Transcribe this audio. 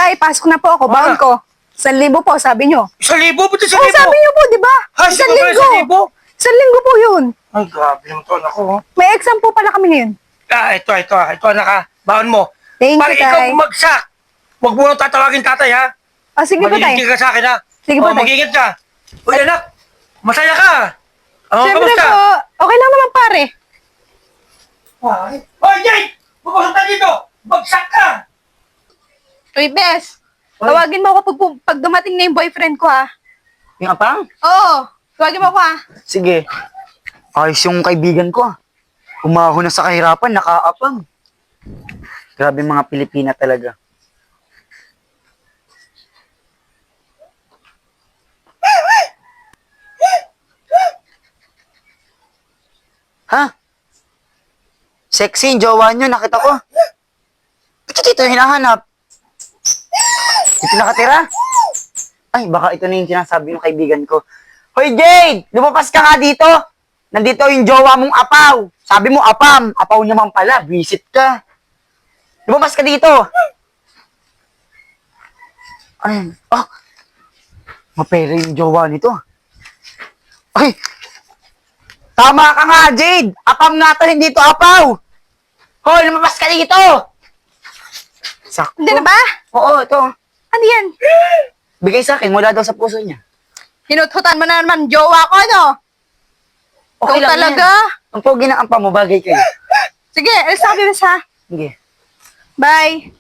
tay, pasok na po ako. Baon ko. 1,000 po, sabi nyo. 1,000? Ba't 1,000? Oo, sabi nyo po, di ba? Ha, sige ba 1,000? 1,000 po yun. Ay, grabe naman to, anak ko. May exam po pala kami ngayon. Ito, anak ha. Baon mo. Thank Para you, ikaw tay. bumagsak. Huwag mo nang tatawagin tatay, ha? Sige po, tay. Malinti ka sa akin, ha? Sige po, tay. Mag-ingat ka. Uy, anak, masaya ka. Siyempre kamusta? po, okay lang naman pare. Hoy, Jade! Pupasok na dito! Bagsak ka! Uy, Bes. Oy. Tawagin mo ako pag dumating na yung boyfriend ko, ha? Yung apang? Oo. Tawagin mo ako, ha? Sige. Ayos yung kaibigan ko. Umahon na sa kahirapan, nakaapang. Grabe mga Pilipina talaga. Ha? Sexy yung jowa nyo, nakita ko. Ito dito hinahanap. Dito nakatira? Ay, baka ito na yung sinasabi ng kaibigan ko. Hoy, Jade! Lumapas ka nga dito! Nandito yung jowa mong apaw. Sabi mo, apam. Apaw naman pala. Visit ka. Lumapas ka dito. Ayun. Ah! Mapera yung jowa nito. Ay! Tama ka nga, Jade! Apam nga to, hindi to apaw! Hoy, lumabas ka dito! Sakto. Hindi na ba? Oo, ito. Ano yan? Bigay sa akin, mula daw sa puso niya. Hinututan mo na naman jowa ko, no? Okay Ikaw lang talaga? yan. Ang pogi ng ampa mo, bagay kayo. Sige, alis na kami, Bes, ha? Sige. Bye.